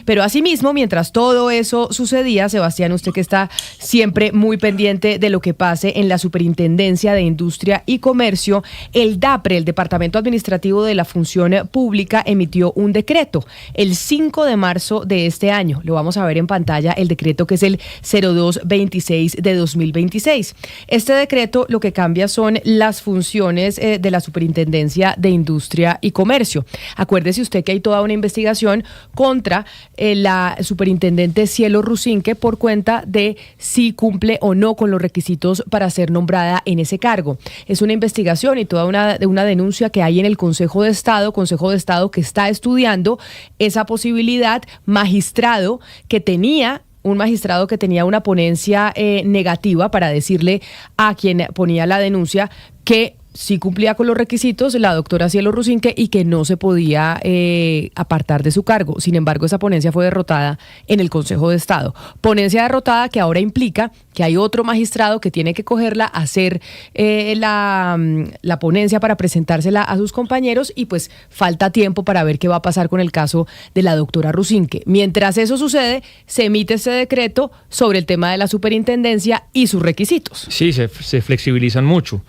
Pero asimismo, mientras todo eso sucedía, Sebastián, usted que está siempre muy pendiente de lo que pase en la Superintendencia de Industria y Comercio, el DAPRE, el Departamento Administrativo de la Función Pública, emitió un decreto el 5 de marzo de este año. Lo vamos a ver en pantalla, el decreto que es el 0226 de 2026. Este decreto lo que cambia son las funciones de la Superintendencia de Industria y Comercio. Acuérdese usted que hay toda una investigación contra la superintendente Cielo Rusinque por cuenta de si cumple o no con los requisitos para ser nombrada en ese cargo. Es una investigación y toda una denuncia que hay en el Consejo de Estado que está estudiando esa posibilidad. Un magistrado que tenía una ponencia negativa para decirle a quien ponía la denuncia que sí cumplía con los requisitos, la doctora Cielo Rusinque, y que no se podía apartar de su cargo. Sin embargo, esa ponencia fue derrotada en el Consejo de Estado. Ponencia derrotada que ahora implica que hay otro magistrado que tiene que cogerla, hacer la ponencia para presentársela a sus compañeros, y pues falta tiempo para ver qué va a pasar con el caso de la doctora Rusinque. Mientras eso sucede, se emite este decreto sobre el tema de la superintendencia y sus requisitos. Sí, se flexibilizan mucho.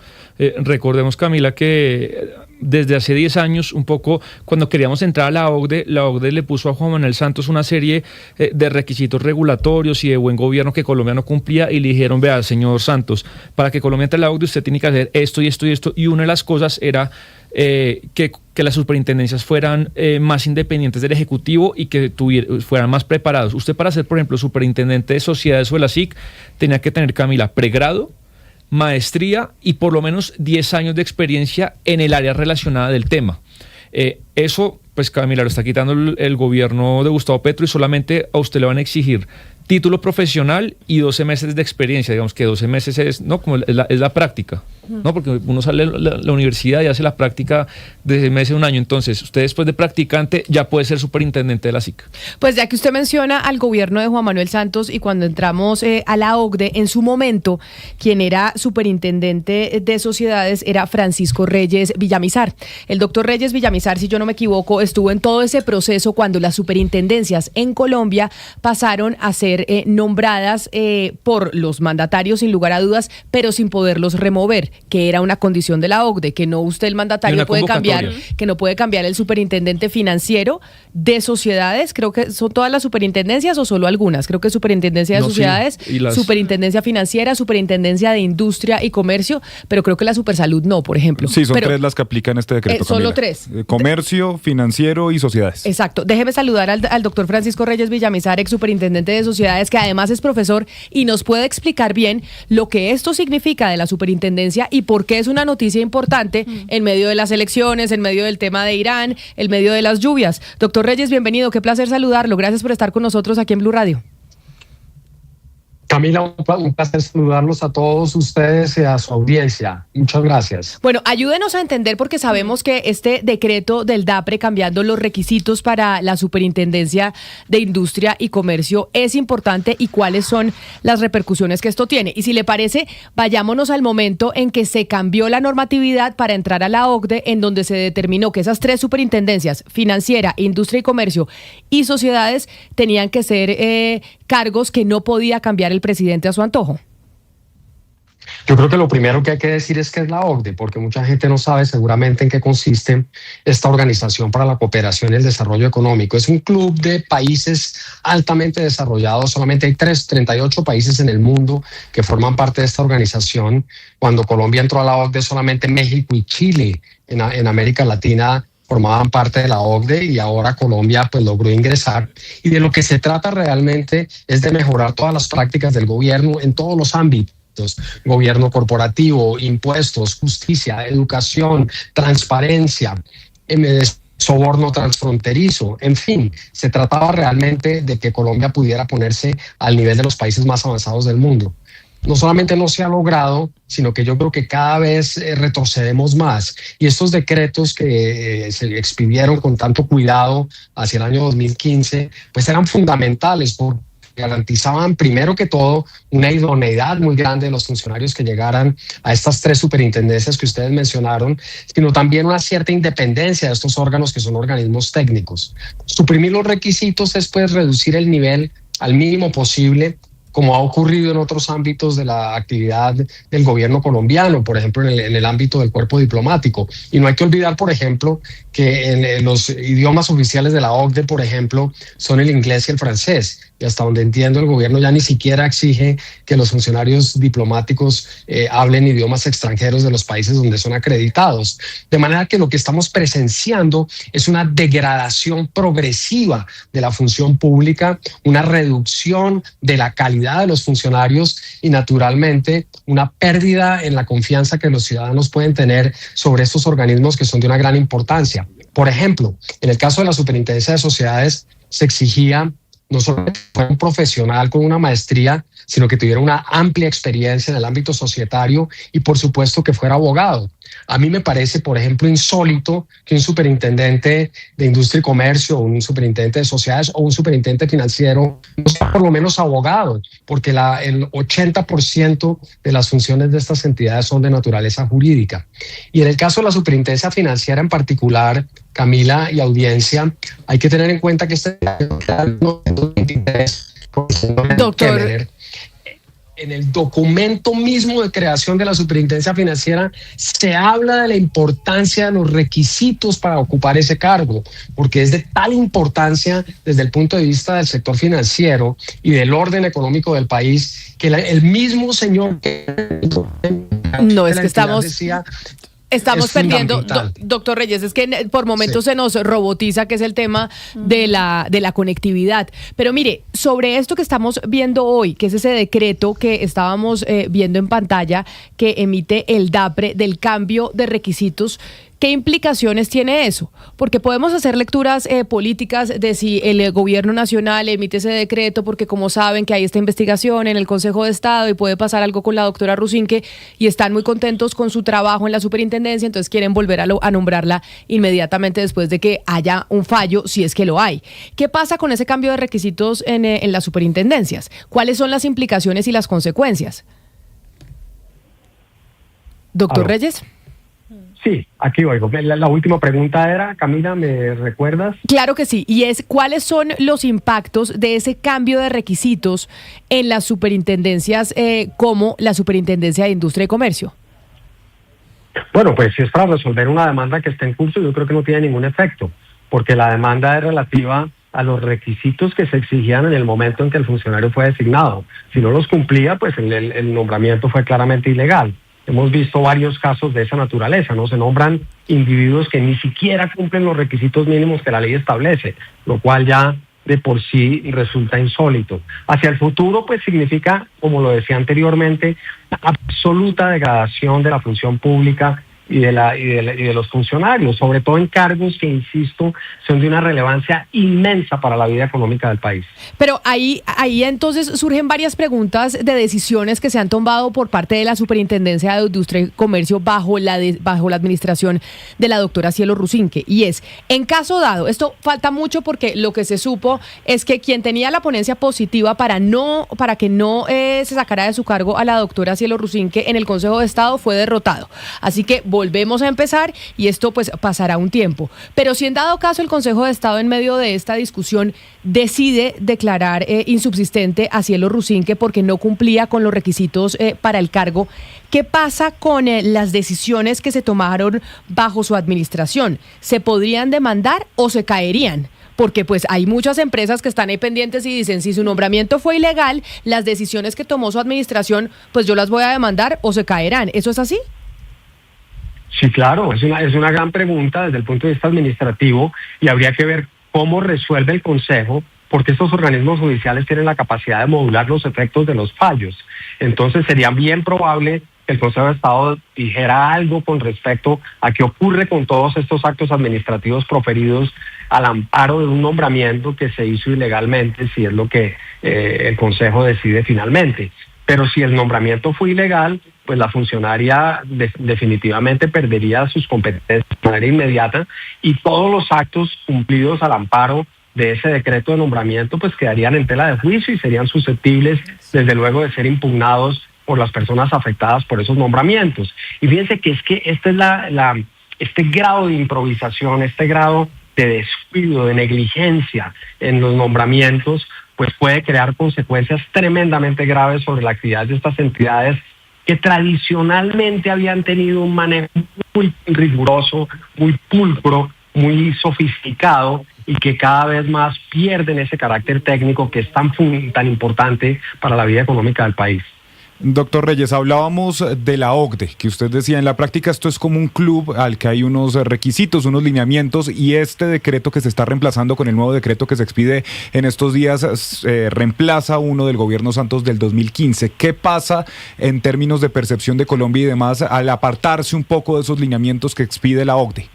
Recordemos, Camila, que desde hace 10 años, un poco, cuando queríamos entrar a la OCDE le puso a Juan Manuel Santos una serie de requisitos regulatorios y de buen gobierno que Colombia no cumplía, y le dijeron: vea, señor Santos, para que Colombia entre a la OCDE usted tiene que hacer esto y esto y esto, y una de las cosas era que las superintendencias fueran más independientes del Ejecutivo y que fueran más preparados. Usted, para ser, por ejemplo, superintendente de sociedades o de la SIC, tenía que tener, Camila, pregrado, maestría y por lo menos 10 años de experiencia en el área relacionada del tema. Eso, pues, Camila, lo está quitando el gobierno de Gustavo Petro, y solamente a usted le van a exigir título profesional y 12 meses de experiencia. Digamos que 12 meses es, ¿no?, como es la práctica, ¿no? Porque uno sale de la universidad y hace la práctica de 6 meses, un año. Entonces, usted, después de practicante, ya puede ser superintendente de la SIC. Pues ya que usted menciona al gobierno de Juan Manuel Santos, y cuando entramos a la OCDE, en su momento, quien era superintendente de sociedades era Francisco Reyes Villamizar. El doctor Reyes Villamizar, si yo no me equivoco, estuvo en todo ese proceso cuando las superintendencias en Colombia pasaron a ser nombradas por los mandatarios, sin lugar a dudas, pero sin poderlos remover, que era una condición de la OCDE, que no usted, el mandatario, puede cambiar, que no puede cambiar el superintendente financiero de sociedades. Creo que son todas las superintendencias o solo algunas. Creo que superintendencia de sociedades, sí, superintendencia financiera, superintendencia de industria y comercio, pero creo que la supersalud no, por ejemplo. Sí, son 3 las que aplican este decreto. Solo 3. Comercio, financiero y sociedades. Exacto. Déjeme saludar al doctor Francisco Reyes Villamizar, ex superintendente de sociedades, que además es profesor y nos puede explicar bien lo que esto significa de la superintendencia y por qué es una noticia importante en medio de las elecciones, en medio del tema de Irán, en medio de las lluvias. Doctor Reyes, bienvenido, qué placer saludarlo. Gracias por estar con nosotros aquí en Blue Radio. Camila, un placer saludarlos a todos ustedes y a su audiencia. Muchas gracias. Bueno, ayúdenos a entender, porque sabemos que este decreto del DAPRE, cambiando los requisitos para la Superintendencia de Industria y Comercio, es importante, y cuáles son las repercusiones que esto tiene. Y si le parece, vayámonos al momento en que se cambió la normatividad para entrar a la OCDE, en donde se determinó que esas 3 superintendencias, financiera, industria y comercio y sociedades, tenían que ser cargos que no podía cambiar el presidente a su antojo. Yo creo que lo primero que hay que decir es qué es la OCDE, porque mucha gente no sabe seguramente en qué consiste esta Organización para la Cooperación y el Desarrollo Económico. Es un club de países altamente desarrollados. Solamente hay 38 países en el mundo que forman parte de esta organización. Cuando Colombia entró a la OCDE, solamente México y Chile en América Latina formaban parte de la OCDE, y ahora Colombia pues logró ingresar. Y de lo que se trata realmente es de mejorar todas las prácticas del gobierno en todos los ámbitos: gobierno corporativo, impuestos, justicia, educación, transparencia, soborno transfronterizo. En fin, se trataba realmente de que Colombia pudiera ponerse al nivel de los países más avanzados del mundo. No solamente no se ha logrado, sino que yo creo que cada vez retrocedemos más. Y estos decretos que se expidieron con tanto cuidado hacia el año 2015, pues eran fundamentales, porque garantizaban primero que todo una idoneidad muy grande de los funcionarios que llegaran a estas 3 superintendencias que ustedes mencionaron, sino también una cierta independencia de estos órganos que son organismos técnicos. Suprimir los requisitos es pues reducir el nivel al mínimo posible, como ha ocurrido en otros ámbitos de la actividad del gobierno colombiano, por ejemplo, en el ámbito del cuerpo diplomático. Y no hay que olvidar, por ejemplo, que en los idiomas oficiales de la OCDE, por ejemplo, son el inglés y el francés. Y hasta donde entiendo, el gobierno ya ni siquiera exige que los funcionarios diplomáticos hablen idiomas extranjeros de los países donde son acreditados. De manera que lo que estamos presenciando es una degradación progresiva de la función pública, una reducción de la calidad de los funcionarios y, naturalmente, una pérdida en la confianza que los ciudadanos pueden tener sobre estos organismos que son de una gran importancia. Por ejemplo, en el caso de la Superintendencia de Sociedades se exigía no solo que fuera un profesional con una maestría, sino que tuviera una amplia experiencia en el ámbito societario y, por supuesto, que fuera abogado. A mí me parece, por ejemplo, insólito que un superintendente de industria y comercio, o un superintendente de sociedades o un superintendente financiero no sea por lo menos abogado, porque el 80% de las funciones de estas entidades son de naturaleza jurídica. Y en el caso de la superintendencia financiera en particular, Camila y audiencia, hay que tener en cuenta que doctor, en el documento mismo de creación de la superintendencia financiera se habla de la importancia de los requisitos para ocupar ese cargo, porque es de tal importancia desde el punto de vista del sector financiero y del orden económico del país que el mismo señor no es que estamos perdiendo, fundamental. doctor Reyes, es que por momentos se nos robotiza, que es el tema de la conectividad. Pero mire, sobre esto que estamos viendo hoy, que es ese decreto que estábamos viendo en pantalla, que emite el DAPRE del cambio de requisitos, ¿qué implicaciones tiene eso? Porque podemos hacer lecturas políticas de si el gobierno nacional emite ese decreto porque, como saben, que hay esta investigación en el Consejo de Estado y puede pasar algo con la doctora Rusinque y están muy contentos con su trabajo en la superintendencia, entonces quieren volver a nombrarla inmediatamente después de que haya un fallo, si es que lo hay. ¿Qué pasa con ese cambio de requisitos en las superintendencias? ¿Cuáles son las implicaciones y las consecuencias? Doctor Reyes. Sí, aquí oigo. La última pregunta era, Camila, ¿me recuerdas? Claro que sí, y es ¿cuáles son los impactos de ese cambio de requisitos en las superintendencias como la Superintendencia de Industria y Comercio? Bueno, pues si es para resolver una demanda que está en curso, yo creo que no tiene ningún efecto, porque la demanda es relativa a los requisitos que se exigían en el momento en que el funcionario fue designado. Si no los cumplía, pues el nombramiento fue claramente ilegal. Hemos visto varios casos de esa naturaleza, ¿no? Se nombran individuos que ni siquiera cumplen los requisitos mínimos que la ley establece, lo cual ya de por sí resulta insólito. Hacia el futuro, pues significa, como lo decía anteriormente, absoluta degradación de la función pública y de los funcionarios, sobre todo en cargos que, insisto, son de una relevancia inmensa para la vida económica del país. Pero ahí entonces surgen varias preguntas de decisiones que se han tomado por parte de la Superintendencia de Industria y Comercio bajo la administración de la doctora Cielo Rusinque, y es, en caso dado, esto falta mucho porque lo que se supo es que quien tenía la ponencia positiva para que no se sacara de su cargo a la doctora Cielo Rusinque en el Consejo de Estado fue derrotado. Así que volvemos a empezar y esto pues pasará un tiempo. Pero si en dado caso el Consejo de Estado en medio de esta discusión decide declarar insubsistente a Cielo Rusinque porque no cumplía con los requisitos para el cargo, ¿qué pasa con las decisiones que se tomaron bajo su administración? ¿Se podrían demandar o se caerían? Porque pues hay muchas empresas que están ahí pendientes y dicen, si su nombramiento fue ilegal, las decisiones que tomó su administración, pues yo las voy a demandar o se caerán. ¿Eso es así? Sí, claro, es una gran pregunta desde el punto de vista administrativo y habría que ver cómo resuelve el Consejo, porque estos organismos judiciales tienen la capacidad de modular los efectos de los fallos. Entonces sería bien probable que el Consejo de Estado dijera algo con respecto a qué ocurre con todos estos actos administrativos proferidos al amparo de un nombramiento que se hizo ilegalmente, si es lo que el Consejo decide finalmente. Pero si el nombramiento fue ilegal, pues la funcionaria definitivamente perdería sus competencias de manera inmediata y todos los actos cumplidos al amparo de ese decreto de nombramiento pues quedarían en tela de juicio y serían susceptibles desde luego de ser impugnados por las personas afectadas por esos nombramientos. Y fíjense que es que este grado de improvisación, este grado de descuido, de negligencia en los nombramientos, pues puede crear consecuencias tremendamente graves sobre la actividad de estas entidades que tradicionalmente habían tenido un manejo muy riguroso, muy pulcro, muy sofisticado y que cada vez más pierden ese carácter técnico que es tan importante para la vida económica del país. Doctor Reyes, hablábamos de la OCDE, que usted decía, en la práctica esto es como un club al que hay unos requisitos, unos lineamientos, y este decreto que se está reemplazando con el nuevo decreto que se expide en estos días reemplaza uno del gobierno Santos del 2015. ¿Qué pasa en términos de percepción de Colombia y demás al apartarse un poco de esos lineamientos que expide la OCDE?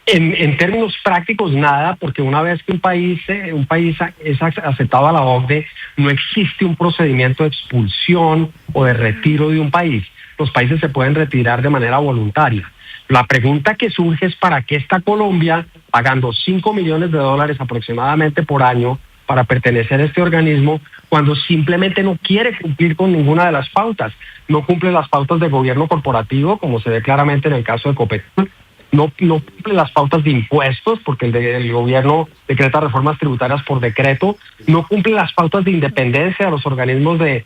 En términos prácticos, nada, porque una vez que un país es aceptado a la OCDE, no existe un procedimiento de expulsión o de retiro de un país. Los países se pueden retirar de manera voluntaria. La pregunta que surge es ¿para qué está Colombia pagando $5 millones aproximadamente por año para pertenecer a este organismo cuando simplemente no quiere cumplir con ninguna de las pautas? No cumple las pautas de gobierno corporativo, como se ve claramente en el caso de Ecopetrol. No cumple las pautas de impuestos, porque el gobierno decreta reformas tributarias por decreto. No cumple las pautas de independencia de los organismos de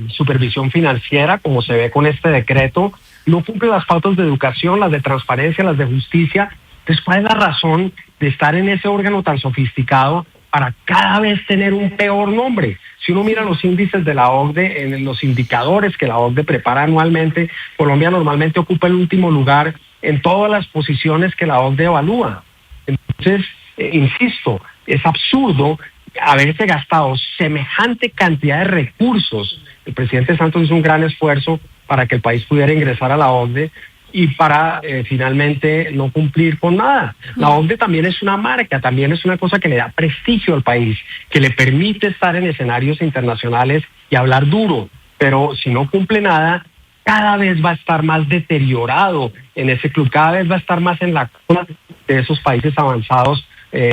supervisión financiera, como se ve con este decreto. No cumple las pautas de educación, las de transparencia, las de justicia. Entonces, ¿cuál es la razón de estar en ese órgano tan sofisticado para cada vez tener un peor nombre? Si uno mira los índices de la OCDE, en los indicadores que la OCDE prepara anualmente, Colombia normalmente ocupa el último lugar en todas las posiciones que la OCDE evalúa. Entonces, insisto, es absurdo haberse gastado semejante cantidad de recursos. El presidente Santos hizo un gran esfuerzo para que el país pudiera ingresar a la OCDE y para finalmente no cumplir con nada. La OCDE también es una marca, también es una cosa que le da prestigio al país, que le permite estar en escenarios internacionales y hablar duro, pero si no cumple nada, cada vez va a estar más deteriorado en ese club, cada vez va a estar más en la cola de esos países avanzados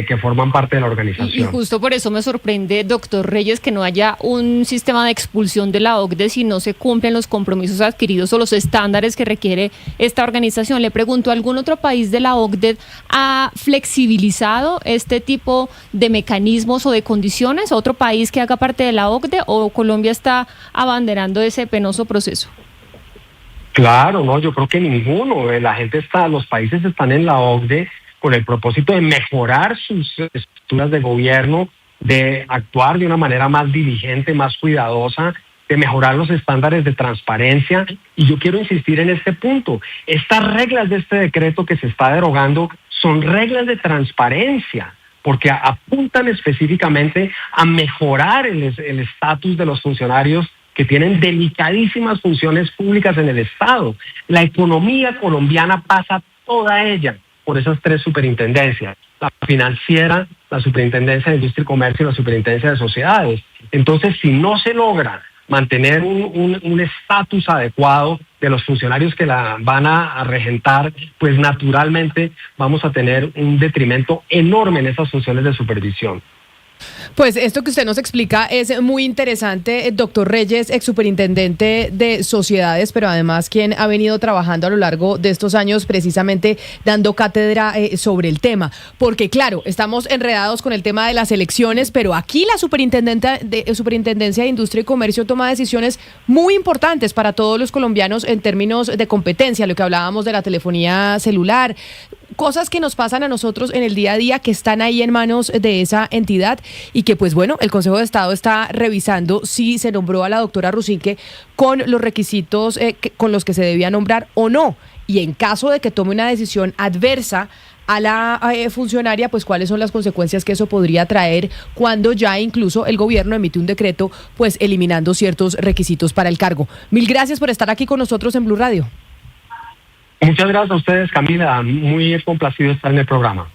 que forman parte de la organización. Y justo por eso me sorprende, doctor Reyes, que no haya un sistema de expulsión de la OCDE si no se cumplen los compromisos adquiridos o los estándares que requiere esta organización. Le pregunto, ¿algún otro país de la OCDE ha flexibilizado este tipo de mecanismos o de condiciones? ¿Otro país que haga parte de la OCDE o Colombia está abanderando ese penoso proceso? Claro, no, yo creo que ninguno. Los países están en la OCDE con el propósito de mejorar sus estructuras de gobierno, de actuar de una manera más diligente, más cuidadosa, de mejorar los estándares de transparencia. Y yo quiero insistir en este punto. Estas reglas de este decreto que se está derogando son reglas de transparencia, porque apuntan específicamente a mejorar el estatus de los funcionarios que tienen delicadísimas funciones públicas en el Estado. La economía colombiana pasa toda ella por esas tres superintendencias: la financiera, la superintendencia de industria y comercio y la superintendencia de sociedades. Entonces, si no se logra mantener un estatus adecuado de los funcionarios que la van a regentar, pues naturalmente vamos a tener un detrimento enorme en esas funciones de supervisión. Pues esto que usted nos explica es muy interesante, doctor Reyes, ex superintendente de sociedades, pero además quien ha venido trabajando a lo largo de estos años precisamente dando cátedra sobre el tema, porque claro, estamos enredados con el tema de las elecciones, pero aquí la Superintendencia de Industria y Comercio toma decisiones muy importantes para todos los colombianos en términos de competencia, lo que hablábamos de la telefonía celular, cosas que nos pasan a nosotros en el día a día que están ahí en manos de esa entidad y que pues bueno, el Consejo de Estado está revisando si se nombró a la doctora Rusinque con los requisitos con los que se debía nombrar o no, y en caso de que tome una decisión adversa a la funcionaria, pues cuáles son las consecuencias que eso podría traer cuando ya incluso el gobierno emite un decreto pues eliminando ciertos requisitos para el cargo. Mil gracias por estar aquí con nosotros en Blue Radio. Muchas gracias a ustedes, Camila. Muy complacido estar en el programa.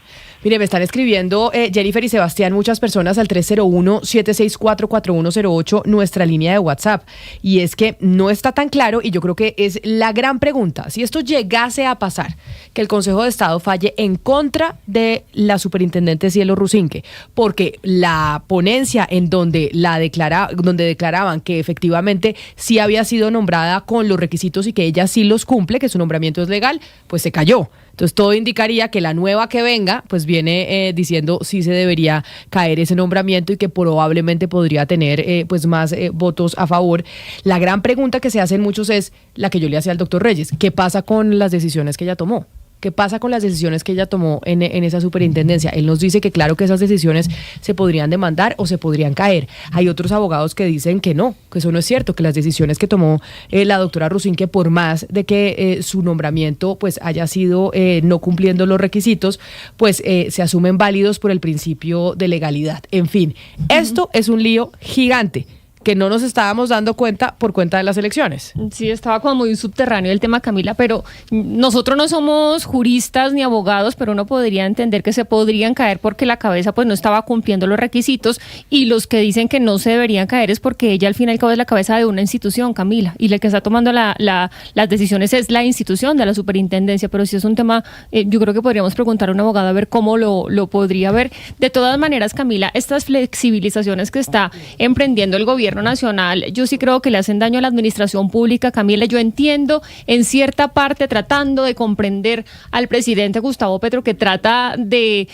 Mire, me están escribiendo Jennifer y Sebastián, muchas personas al 301-764-4108, nuestra línea de WhatsApp. Y es que no está tan claro, y yo creo que es la gran pregunta. Si esto llegase a pasar, que el Consejo de Estado falle en contra de la superintendente Cielo Rusinque, porque la ponencia en donde declaraban que efectivamente sí había sido nombrada con los requisitos y que ella sí los cumple, que su nombramiento es legal, pues se cayó. Entonces todo indicaría que la nueva que venga pues viene diciendo si se debería caer ese nombramiento y que probablemente podría tener pues más votos a favor. La gran pregunta que se hacen muchos es la que yo le hacía al doctor Reyes: ¿qué pasa con las decisiones que ella tomó? ¿Qué pasa con las decisiones que ella tomó en esa superintendencia? Él nos dice que claro que esas decisiones se podrían demandar o se podrían caer. Hay otros abogados que dicen que no, que eso no es cierto, que las decisiones que tomó la doctora Rusinque, por más de que su nombramiento pues haya sido no cumpliendo los requisitos, pues se asumen válidos por el principio de legalidad. En fin, esto es un lío gigante que no nos estábamos dando cuenta por cuenta de las elecciones. Sí, estaba como muy subterráneo el tema, Camila, pero nosotros no somos juristas ni abogados, pero uno podría entender que se podrían caer porque la cabeza pues no estaba cumpliendo los requisitos, y los que dicen que no se deberían caer es porque ella al fin y al cabo es la cabeza de una institución, Camila, y la que está tomando las decisiones es la institución de la superintendencia. Pero si es un tema, yo creo que podríamos preguntar a un abogado a ver cómo lo podría ver. De todas maneras, Camila, estas flexibilizaciones que está emprendiendo el gobierno nacional, yo sí creo que le hacen daño a la administración pública, Camila. Yo entiendo en cierta parte, tratando de comprender al presidente Gustavo Petro, que trata de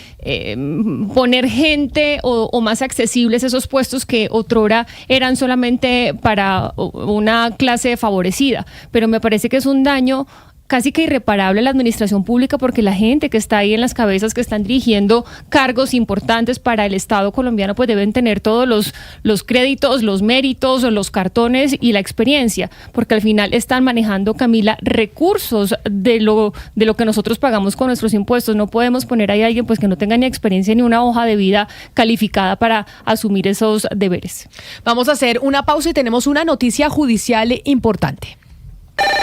poner gente o más accesibles esos puestos que otrora eran solamente para una clase favorecida, pero me parece que es un daño casi que irreparable a la administración pública, porque la gente que está ahí en las cabezas, que están dirigiendo cargos importantes para el Estado colombiano, pues deben tener todos los créditos, los méritos, los cartones y la experiencia, porque al final están manejando, Camila, recursos de lo que nosotros pagamos con nuestros impuestos. No podemos poner ahí a alguien pues que no tenga ni experiencia ni una hoja de vida calificada para asumir esos deberes. Vamos a hacer una pausa y tenemos una noticia judicial importante.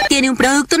Tiene un producto